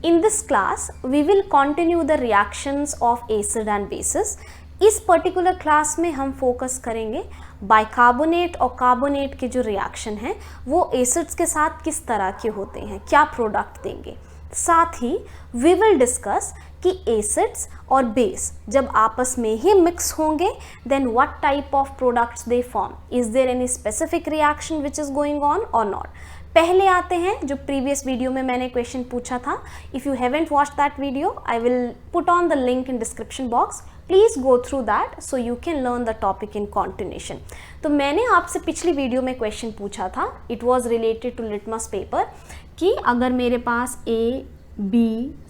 In this class, we will continue the reactions of acid and bases. इस particular class में हम focus करेंगे bicarbonate और carbonate के जो रिएक्शन हैं वो एसिड्स के साथ किस तरह के होते हैं, क्या प्रोडक्ट देंगे। साथ ही वी विल डिस्कस कि एसिड्स और बेस जब आपस में ही मिक्स होंगे then what type of products they form, is there any specific reaction which is going on और नॉट। पहले आते हैं जो प्रीवियस वीडियो में मैंने क्वेश्चन पूछा था। If you haven't watched that video I will put on the link in description box, please go through that so you can learn the topic in continuation. तो मैंने आपसे पिछली वीडियो में question पूछा था, it was related to litmus paper, कि अगर मेरे पास A, B,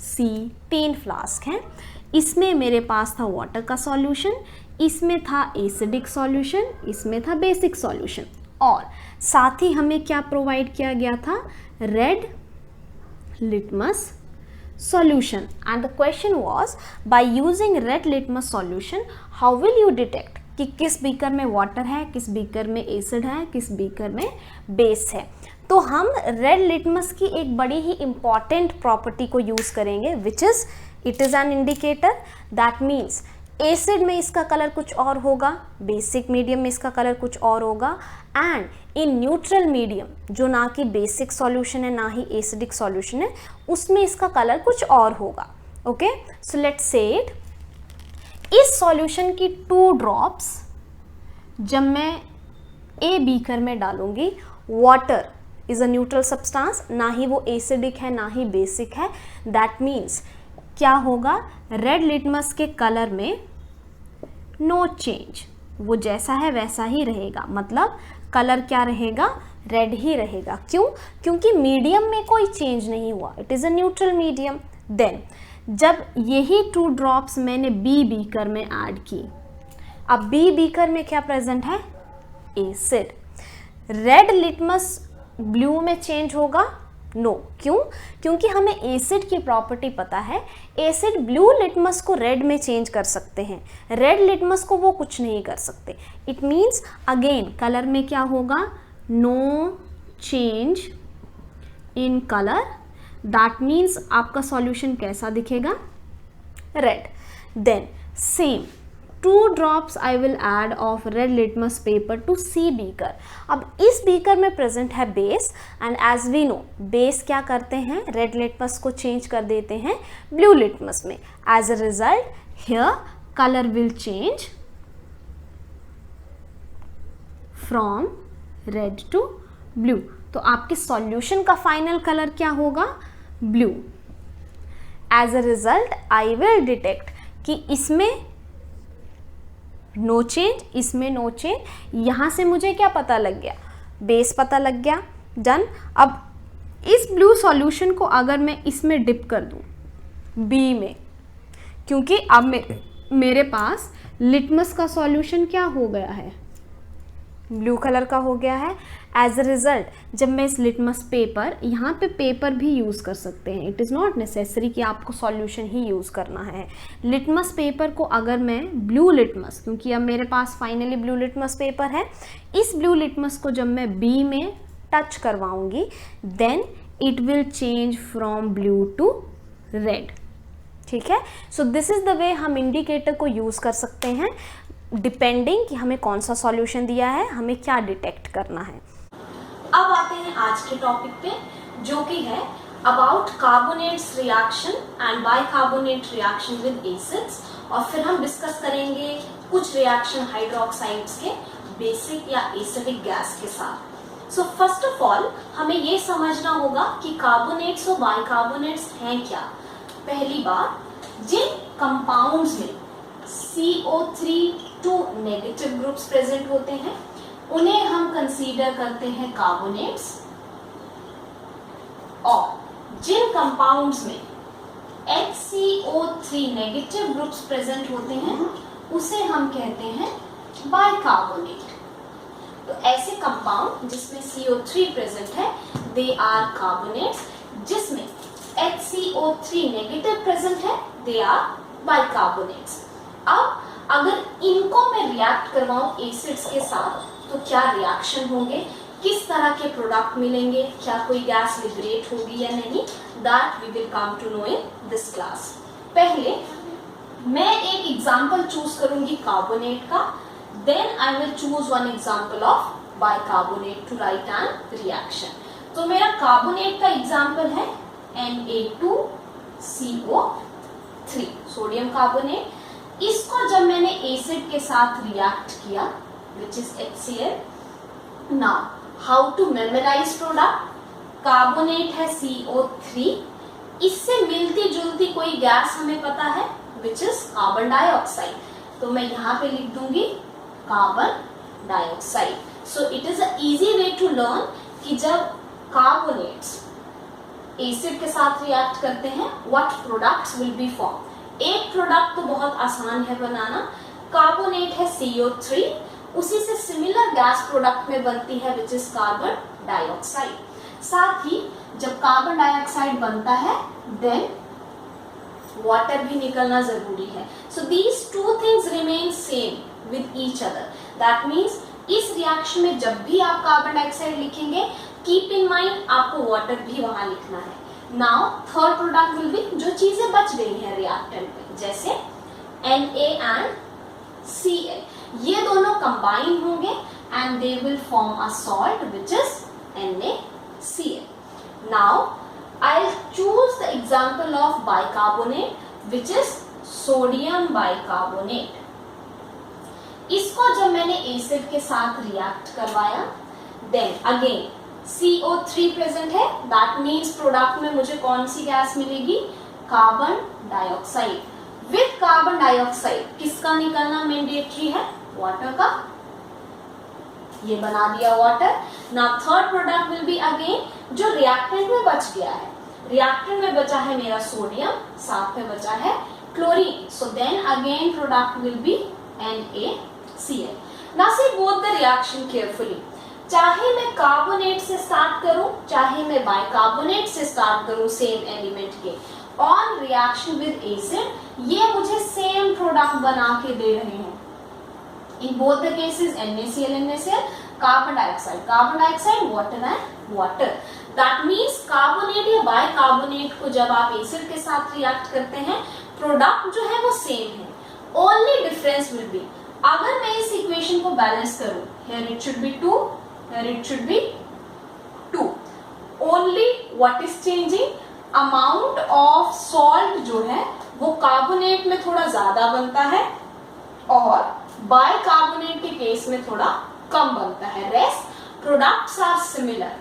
C 3 फ्लास्क हैं, इसमें मेरे पास था वाटर का सॉल्यूशन, इसमें था एसिडिक सॉल्यूशन, इसमें था बेसिक सॉल्यूशन, और साथ ही हमें क्या प्रोवाइड किया गया था, red litmus solution, and the question was by using red litmus solution how will you detect कि किस बीकर में वाटर है, किस बीकर में एसिड है, किस बीकर में बेस है। तो हम रेड लिटमस की एक बड़ी ही इंपॉर्टेंट प्रॉपर्टी को यूज करेंगे which is it is an indicator. That means acid में इसका कलर कुछ और होगा, बेसिक मीडियम में इसका कलर कुछ और होगा, एंड इन न्यूट्रल मीडियम जो ना कि बेसिक सॉल्यूशन है ना ही एसिडिक सॉल्यूशन है उसमें इसका कलर कुछ और होगा। Okay, so let's say it, इस सॉल्यूशन की 2 ड्रॉप्स जब मैं ए बीकर में डालूंगी, water is a neutral substance, ना ही वो एसिडिक है ना ही बेसिक है, दैट मीन्स क्या होगा, रेड लिटमस के कलर में नो चेंज, वो जैसा है वैसा ही रहेगा, मतलब कलर क्या रहेगा, रेड ही रहेगा। क्यों? क्योंकि मीडियम में कोई चेंज नहीं हुआ, it is a neutral medium. Then जब यही 2 ड्रॉप्स मैंने बी बीकर में ऐड की, अब बी बीकर में क्या प्रेजेंट है, एसिड। रेड लिटमस ब्लू में चेंज होगा, नो क्यों? क्योंकि हमें एसिड की प्रॉपर्टी पता है, एसिड ब्लू लिटमस को रेड में चेंज कर सकते हैं, रेड लिटमस को वो कुछ नहीं कर सकते। इट मीन्स अगेन कलर में क्या होगा, no change in colour, that means आपका सॉल्यूशन कैसा दिखेगा, red. Then same 2 drops I will add of red litmus paper to C beaker. अब इस बीकर में प्रेजेंट है base, and as we know base क्या करते हैं, रेड लिटमस को चेंज कर देते हैं ब्लू लिटमस में। As a result here colour will change from red to blue. तो आपके सॉल्यूशन का फाइनल कलर क्या होगा, blue. As a result I will detect कि इसमें नो चेंज, इसमें नो चेंज। यहाँ से मुझे क्या पता लग गया, बेस पता लग गया, डन। अब इस ब्लू सॉल्यूशन को अगर मैं इसमें डिप कर दूँ बी में, क्योंकि अब मेरे पास लिटमस का सॉल्यूशन क्या हो गया है, ब्लू कलर का हो गया है। एज अ रिजल्ट जब मैं इस लिटमस पेपर, यहाँ पे पेपर भी यूज़ कर सकते हैं, इट इज़ नॉट नेसेसरी कि आपको सॉल्यूशन ही यूज़ करना है। लिटमस पेपर को अगर मैं ब्लू लिटमस, क्योंकि अब मेरे पास फाइनली ब्लू लिटमस पेपर है, इस ब्लू लिटमस को जब मैं बी में टच करवाऊँगी then it will change from blue to red. ठीक है, so this is the way हम इंडिकेटर को यूज़ कर सकते हैं डिपेंडिंग कि हमें कौन सा सॉल्यूशन दिया है, हमें क्या डिटेक्ट करना है। अब आते हैं आज के टॉपिक पे, जो कि है about carbonates reaction and bicarbonate reaction with acids, और फिर हम डिस्कस करेंगे कुछ रिएक्शन हाइड्रोक्साइड्स के बेसिक या एसिडिक गैस के साथ। सो फर्स्ट ऑफ ऑल हमें ये समझना होगा कि कार्बोनेट्स और बाइकार्बोनेट्स हैं क्या। पहली बात, जिन कंपाउंड्स में CO3 नेगेटिव ग्रुप्स प्रेजेंट होते हैं उन्हें हम कंसीडर करते हैं कार्बोनेट्स, और जिन कंपाउंड्स में HCO3 नेगेटिव ग्रुप्स प्रेजेंट होते हैं उसे हम कहते हैं बाइकार्बोनेट। तो ऐसे कंपाउंड जिसमें CO3 प्रेजेंट है दे आर कार्बोनेट्स, जिसमें HCO3 नेगेटिव प्रेजेंट है दे आर बाइकार्बोनेट्स। अब अगर इनको मैं रिएक्ट करवाऊं एसिड्स के साथ तो क्या रिएक्शन होंगे, किस तरह के प्रोडक्ट मिलेंगे, क्या कोई गैस लिबरेट होगी या नहीं, that we will come to know in this class. पहले मैं एक एग्जाम्पल चूज करूंगी कार्बोनेट का, then I will choose one example of bicarbonate to write an reaction. तो मेरा कार्बोनेट का एग्जाम्पल है Na2CO3 सोडियम कार्बोनेट। इसको जब मैंने एसिड के साथ रिएक्ट किया which is HCl। Now how to memorize product, carbonate है CO3, इससे मिलती जुलती कोई गैस हमें पता है विच इज कार्बन डाइऑक्साइड, तो मैं यहाँ पे लिख दूंगी carbon dioxide. So it is a easy way to learn कि जब कार्बोनेट्स एसिड के साथ रिएक्ट करते हैं what products will be form. एक प्रोडक्ट तो बहुत आसान है बनाना, कार्बोनेट है CO3, उसी से सिमिलर गैस प्रोडक्ट में बनती है विच इज कार्बन डाइऑक्साइड। साथ ही जब कार्बन डाइऑक्साइड बनता है देन वाटर भी निकलना जरूरी है। So these two things remain same with each other, that means इस रिएक्शन में जब भी आप कार्बन डाइऑक्साइड लिखेंगे कीप इन माइंड आपको वाटर भी वहां लिखना है। Now third product will B जो चीजें बच गई हैं रिएक्टेंट में, जैसे Na एंड Cl, ये दोनों कंबाइन होंगे and they will form a salt which is NaCl। Now I'll choose the example of bicarbonate which is sodium bicarbonate। इसको जब मैंने एसिड के साथ रिएक्ट करवाया देन अगेन CO3 प्रेजेंट है, दैट मीन्स प्रोडक्ट में मुझे कौन सी गैस मिलेगी, carbon dioxide. With carbon dioxide किसका निकलना मैंडेटरी है, वाटर का, ये बना दिया water. Now third product will be again जो रिएक्टेंट में बच गया है, रिएक्टेंट में बचा है मेरा सोडियम, साथ में बचा है chlorine, so then again product will be NaCl। Now see both the reaction carefully, चाहे मैं कार्बोनेट से स्टार्ट करूं चाहे मैं बाइकार्बोनेट से स्टार्ट करूं सेम एलिमेंट के, ऑन रिएक्शन विद एसिड ये मुझे सेम प्रोडक्ट बना के दे रहे हैं। In both the cases NaCl carbon dioxide water and water. That means carbonate या बाइकार्बोनेट को जब आप एसिड के साथ रिएक्ट करते हैं प्रोडक्ट जो है वो सेम है, ओनली डिफरेंस विल बी अगर मैं इस इक्वेशन को बैलेंस करूं, here it should be 2, here it should be 2, only what is changing, amount of salt जो है वो कार्बोनेट में थोड़ा ज्यादा बनता है और बाइकार्बोनेट के केस में थोड़ा कम बनता है, रेस्ट प्रोडक्ट्स आर सिमिलर।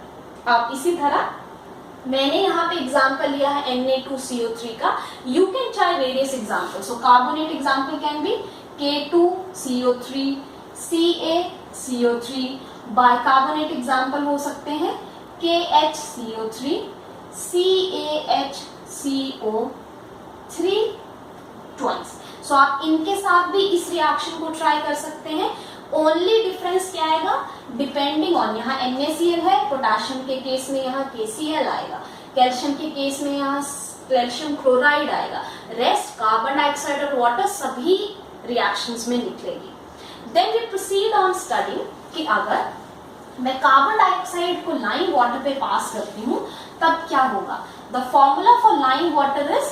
अब इसी तरह मैंने यहाँ पे एग्जाम्पल लिया है Na2CO3 का, you can try various example. So carbonate example can be K2CO3, CaCO3, bicarbonate example हो सकते हैं KHCO3, CaHCO3 ट्वाइस। सो आप इनके साथ भी इस रिएक्शन को ट्राई कर सकते हैं। ओनली डिफरेंस क्या आएगा, डिपेंडिंग ऑन, यहाँ NaCl है, पोटेशियम के केस में यहाँ KCl आएगा, कैल्शियम के केस में यहाँ कैल्शियम क्लोराइड आएगा, रेस्ट कार्बन डाइऑक्साइड और वाटर सभी रिएक्शंस में निकलेगी। Then we proceed on study कि अगर मैं कार्बन डाइऑक्साइड को लाइम वाटर पे पास करती हूँ तब क्या होगा। The formula for lime water is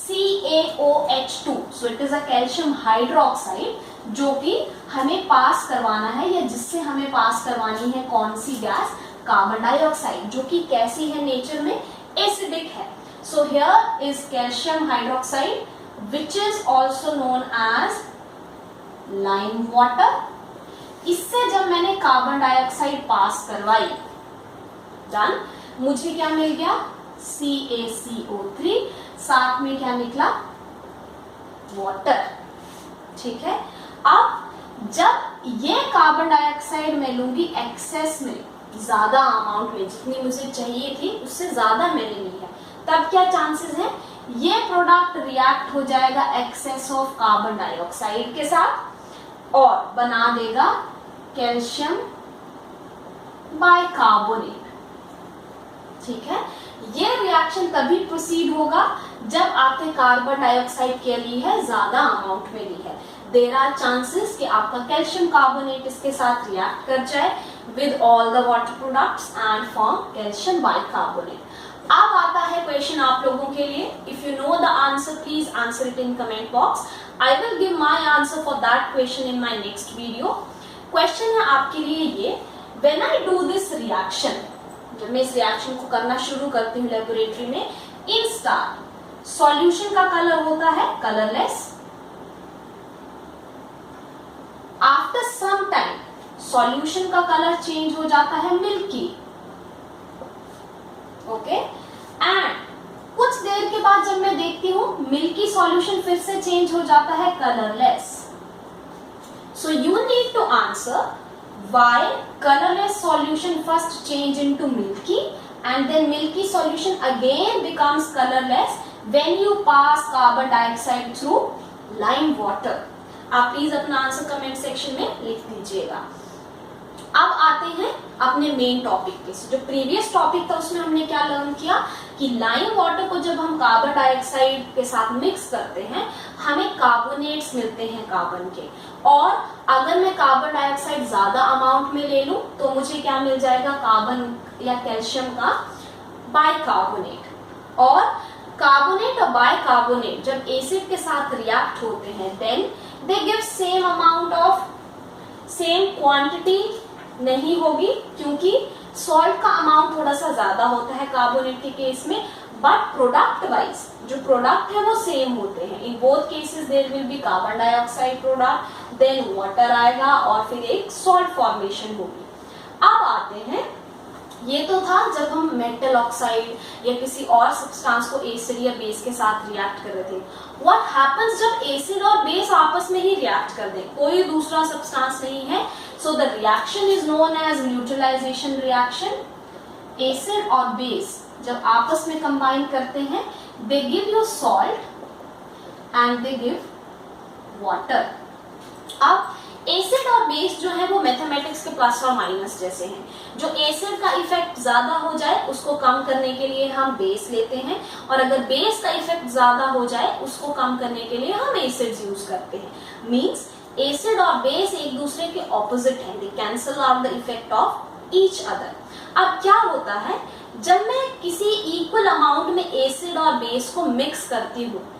CaOH2, so it is a calcium hydroxide जो कि हमें पास करवाना है या जिससे हमें पास करवानी है कौन सी गैस, कार्बन डाइऑक्साइड, जो कि कैसी है नेचर में, एसिडिक है। So here is calcium hydroxide which is also known as lime water. इससे जब मैंने कार्बन डाइऑक्साइड पास करवाई, डन, मुझे क्या मिल गया, CaCO3, साथ में क्या निकला, वाटर। ठीक है, अब जब ये कार्बन डाइऑक्साइड मैं लूंगी एक्सेस में, ज्यादा अमाउंट में, जितनी मुझे चाहिए थी उससे ज्यादा मैंने ली है, तब क्या चांसेस है, ये प्रोडक्ट रिएक्ट हो जाएगा एक्सेस ऑफ कार्बन डाइऑक्साइड के साथ और बना देगा कैल्शियम बाइकार्बोनेट। ठीक है, ये रिएक्शन तभी प्रोसीड होगा जब आपने कार्बन डाइऑक्साइड के लिए है ज्यादा अमाउंट में ली है। देयर आर चांसेस कि आपका कैल्शियम कार्बोनेट इसके साथ रिएक्ट कर जाए, with all the water products and form calcium bicarbonate. अब आता है क्वेश्चन आप लोगों के लिए. If you know the answer, please answer it in comment box. I will give my answer for that question in my next video. Question है आपके लिए ये, when I do this reaction, जब मैं इस रिएक्शन को करना शुरू करती हूँ लेबोरेटरी में, in start सॉल्यूशन का कलर होता है colourless. After some time solution का कलर चेंज हो जाता है मिल्की. ओके, एंड कुछ देर के बाद जब मैं देखती हूं मिल्की सॉल्यूशन फिर से चेंज हो जाता है colourless. So you need to answer why colourless solution first change into milky and then milky solution again becomes colorless when you pass carbon dioxide through lime water. आप please अपना answer comment section में लिख दीजिएगा. अब आते हैं अपने main topic पे. जो प्रीवियस टॉपिक था उसमें हमने क्या लर्न किया कि लाइम वाटर को जब हम कार्बन डाइऑक्साइड के साथ मिक्स करते हैं हमें कार्बोनेट्स मिलते हैं कार्बन के, और अगर मैं कार्बन डाइऑक्साइड ज्यादा अमाउंट में ले लूं तो मुझे क्या मिल जाएगा, कार्बन या कैल्शियम का बाइकार्बोनेट. और कार्बोनेट और बाइकार्बोनेट जब एसिड के साथ रिएक्ट होते हैं then they give same amount of, same quantity नहीं होगी क्योंकि सॉल्ट का अमाउंट थोड़ा सा ज्यादा होता है कार्बोनेट के केस में, बट प्रोडक्ट वाइज जो प्रोडक्ट है वो सेम होते हैं. In both cases there will be carbon dioxide product, then water आएगा और फिर एक सॉल्ट फॉर्मेशन होगी. अब आते हैं, ये तो था जब हम मेटल ऑक्साइड या किसी और सब्सटेंस को एसिड या बेस के साथ रिएक्ट कर रहे थे. व्हाट हैपेंस जब एसिड और बेस आपस में ही रिएक्ट कर दें, कोई दूसरा सब्सटेंस नहीं है, so the reaction is known as neutralization reaction. Acid और बेस जब आपस में कंबाइन करते हैं they give you salt and they give water. अब एसिड और बेस जो है वो मैथमेटिक्स के प्लस और माइनस जैसे हैं. जो एसिड का इफेक्ट ज्यादा हो जाए उसको कम करने के लिए हम बेस लेते हैं, और अगर बेस का इफेक्ट ज्यादा हो जाए उसको कम करने के लिए हम एसिड्स यूज करते हैं. मींस एसिड और बेस एक दूसरे के ऑपोजिट हैं, दे cancel out the effect of each other. अब क्या होता है, जब मैं किसी इक्वल अमाउंट में एसिड और बेस को मिक्स करती हूँ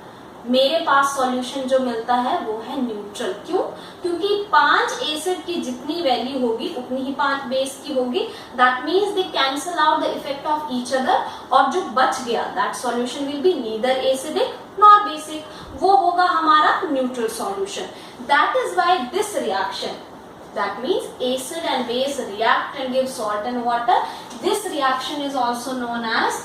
मेरे पास सॉल्यूशन जो मिलता है वो है न्यूट्रल. क्यों? क्योंकि 5 एसिड की जितनी वैल्यू होगी उतनी ही 5 बेस की होगी. That means they cancel out the effect of each other, और जो बच गया that solution will be neither acidic nor basic, वो होगा हमारा neutral solution. That is why this reaction, that means acid and base react and give salt and water, this reaction is also known as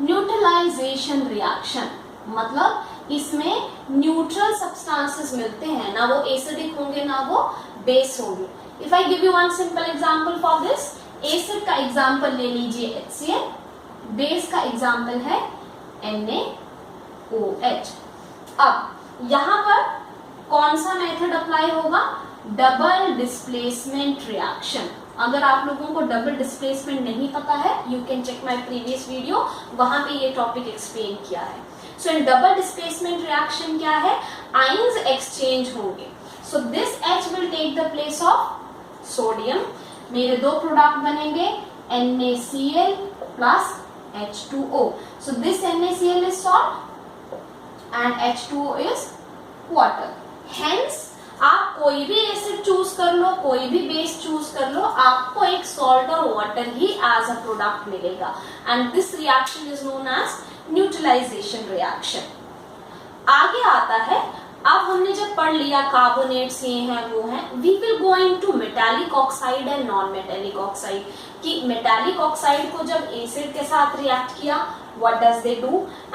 neutralization reaction. मतलब इसमें neutral substances मिलते हैं, ना वो acidic होंगे ना वो बेस होंगे. If I give you one simple example for this, acid का एग्जांपल ले लीजिए HCl, बेस का एग्जांपल है NaOH. अब यहाँ पर कौन सा मेथड अप्लाई होगा, डबल डिस्प्लेसमेंट रिएक्शन. अगर आप लोगों को डबल डिस्प्लेसमेंट नहीं पता है you can check my previous video, वहां पे ये टॉपिक एक्सप्लेन किया है. So in double displacement reaction क्या है, आयंस एक्सचेंज होंगे. So this H will take the place of sodium. मेरे दो प्रोडक्ट बनेंगे NaCl plus H2O. So this NaCl is salt and H2O is water. Hence आप कोई भी एसिड चूज कर लो, कोई भी बेस चूज कर लो, आपको एक सॉल्ट और वाटर ही एज अ प्रोडक्ट मिलेगा. And this reaction is known as neutralization reaction. आगे आता है, अब हमने जब पढ़ लिया कार्बोनेट्स ये हैं वो हैं, we will go into metallic oxide and non metallic oxide. कि मेटालिक ऑक्साइड को जब एसिड के साथ रिएक्ट किया what does they do,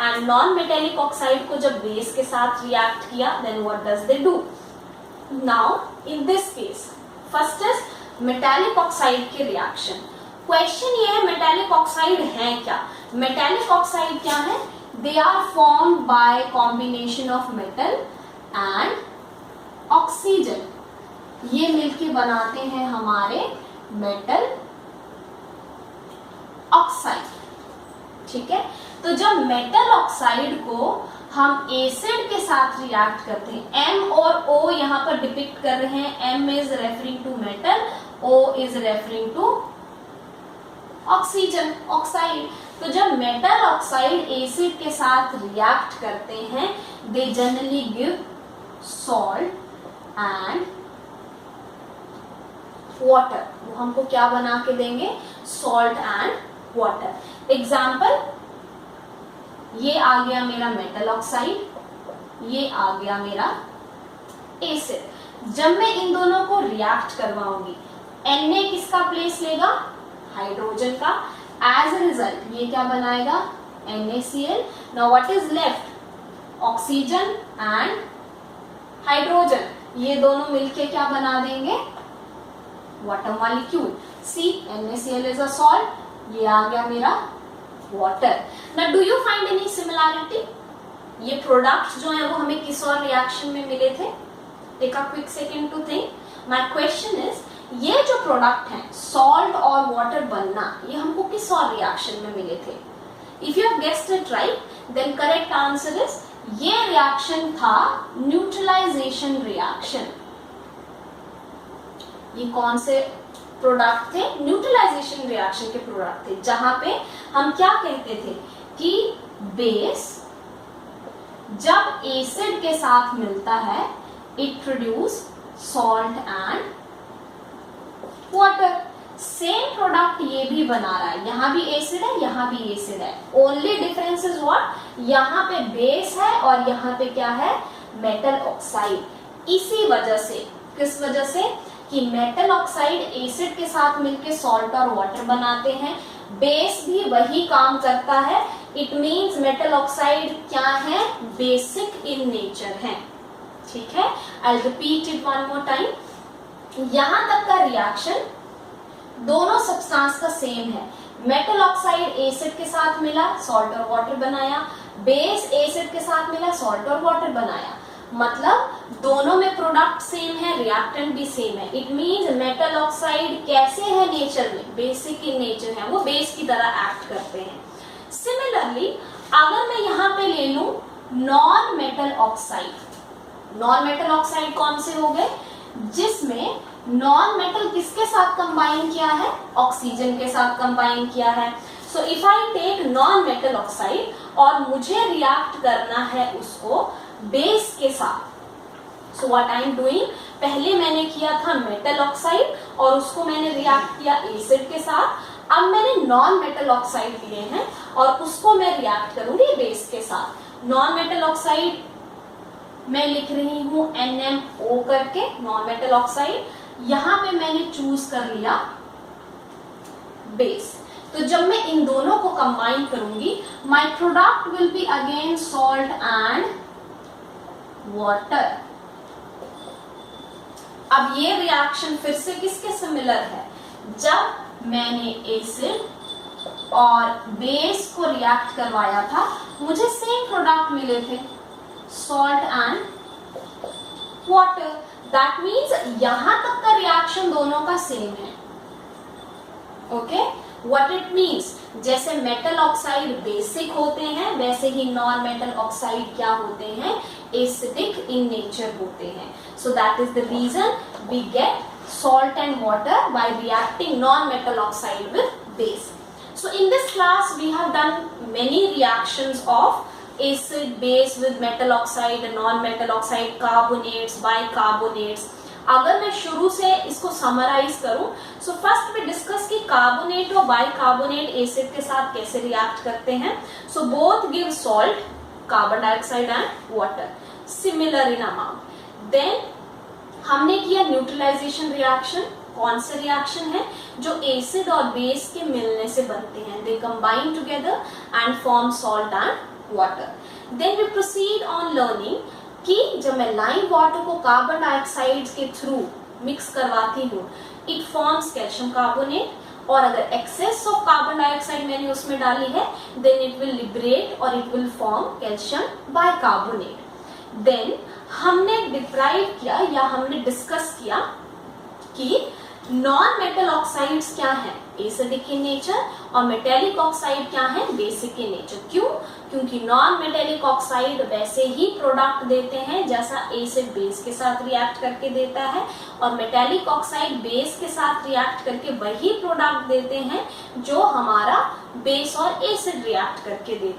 and non metallic oxide को जब बेस के साथ रिएक्ट किया then what does they do. Now in this case first is metallic oxide के रिएक्शन. क्वेश्चन ये है मेटालिक ऑक्साइड है क्या. मेटालिक ऑक्साइड क्या है, they are formed by combination of metal and oxygen. ये मिलके बनाते हैं हमारे मेटल ऑक्साइड. ठीक है, तो जब मेटल ऑक्साइड को हम एसिड के साथ रिएक्ट करते हैं, M और O यहाँ पर डिपिक्ट कर रहे हैं. M is referring to metal, O is referring to oxygen, oxide. तो जब मेटल ऑक्साइड एसिड के साथ रिएक्ट करते हैं, they generally give salt and water. वो हमको क्या बना के देंगे? Salt and water. एग्जाम्पल, ये आ गया मेरा मेटल ऑक्साइड, ये आ गया मेरा एसिड। जब मैं इन दोनों को रिएक्ट करवाऊंगी, Na किसका प्लेस लेगा? हाइड्रोजन का। एज ए रिजल्ट ये क्या बनाएगा? NaCl। Now what is left? Oxygen and hydrogen. ये दोनों मिलके क्या बना देंगे? Water molecule. See, NaCl is a salt, ये आ गया मेरा water. Now do you find any similarity? ये प्रोडक्ट्स जो है वो हमें किस और रिएक्शन में मिले थे? Take a quick second to think. My question is, ये जो प्रोडक्ट है सॉल्ट और वाटर बनना, ये हमको किस और रिएक्शन में मिले थे? If you have guessed it right, then correct answer is, ये रिएक्शन था न्यूट्रलाइजेशन रिएक्शन। ये कौन से प्रोडक्ट थे? न्यूट्रलाइजेशन रिएक्शन के प्रोडक्ट थे, जहां पे हम क्या कहते थे कि बेस जब एसिड के साथ मिलता है, it produce salt and water. Same product ये भी बना रहा है, यहां भी एसिड है, यहां भी एसिड है। Only difference is what? यहां पे बेस है और यहां पे क्या है? Metal oxide. इसी वजह से, किस वजह से? कि मेटल ऑक्साइड एसिड के साथ मिलके सॉल्ट और वाटर बनाते हैं, बेस भी वही काम करता है। इट मीन्स मेटल ऑक्साइड क्या है? बेसिक इन नेचर है। ठीक है, I repeat it one more time. यहां तक का रिएक्शन दोनों सब्सटेंस का सेम है। मेटल ऑक्साइड एसिड के साथ मिला, सॉल्ट और वाटर बनाया। बेस एसिड के साथ मिला, सॉल्ट और वाटर बनाया। मतलब दोनों में प्रोडक्ट सेम है, रिएक्टेंट भी सेम है। इट मीन्स मेटल ऑक्साइड कैसे है नेचर में? बेसिक इन नेचर है, वो बेस की तरह एक्ट करते हैं। सिमिलरली अगर मैं यहाँ पे ले लूं non metal oxide, non metal oxide कौन से हो गए? जिसमें नॉन मेटल किसके साथ कंबाइन किया है? ऑक्सीजन के साथ कंबाइन किया है। So if I take non metal oxide और मुझे रिएक्ट करना है उसको बेस के साथ, so what I am doing, पहले मैंने किया था मेटल ऑक्साइड और उसको मैंने रिएक्ट किया एसिड के साथ। अब मैंने नॉन मेटल ऑक्साइड लिए हैं और उसको मैं रिएक्ट करूंगी बेस के साथ। नॉन मेटल ऑक्साइड मैं लिख रही हूं NMO करके, नॉन मेटल ऑक्साइड। यहां पे मैंने चूज कर लिया बेस। तो जब मैं इन दोनों को कंबाइन करूंगी, my product will be again salt and water. अब ये रिएक्शन फिर से किसके सिमिलर है? जब मैंने एसिड और बेस को रिएक्ट करवाया था, मुझे सेम प्रोडक्ट मिले थे, salt and water. That means यहां तक का रिएक्शन दोनों का सेम है। ओके, व्हाट इट मीन्स, जैसे मेटल ऑक्साइड बेसिक होते हैं, वैसे ही नॉन मेटल ऑक्साइड क्या होते हैं? एसिडिक इन नेचर होते हैं। So that is the reason we get salt and water by reacting non-metal oxide with base. So in this class we have done many reactions of acid base with metal oxide, non-metal oxide, carbonates, bicarbonates. अगर मैं शुरू से इसको summarize करूं, so first में discuss की carbonate और bicarbonate acid के साथ कैसे रिएक्ट करते हैं। So both give salt, carbon dioxide and water, similar in amount. Then हमने किया न्यूट्रलाइजेशन रिएक्शन। कौन से रिएक्शन है? जो एसिड और बेस के मिलने से बनते हैं। They combine together and form salt and water. Then we proceed on learning कि जब मैं लाइम वाटर को कार्बन डाइऑक्साइड के थ्रू मिक्स करवाती हूँ, इट फॉर्म्स कैल्शियम कार्बोनेट। और अगर एक्सेस ऑफ कार्बन डाइऑक्साइड मैंने उसमें डाली है, देन इट विल लिबरेट और it will form calcium bicarbonate. Then हमने डिराइव किया या हमने डिस्कस किया कि नॉन मेटल ऑक्साइड्स क्या है? एसिडिक इन नेचर, और मेटेलिक ऑक्साइड क्या है, बेसिक इन नेचर। क्यों? क्योंकि नॉन मेटेलिक ऑक्साइड वैसे ही प्रोडक्ट देते हैं जैसा एसिड बेस के साथ रिएक्ट करके देता है, और मेटेलिक ऑक्साइड बेस के साथ रिएक्ट करके वही प्रोडक्ट देते हैं जो हमारा बेस और एसिड रिएक्ट करके देते हैं।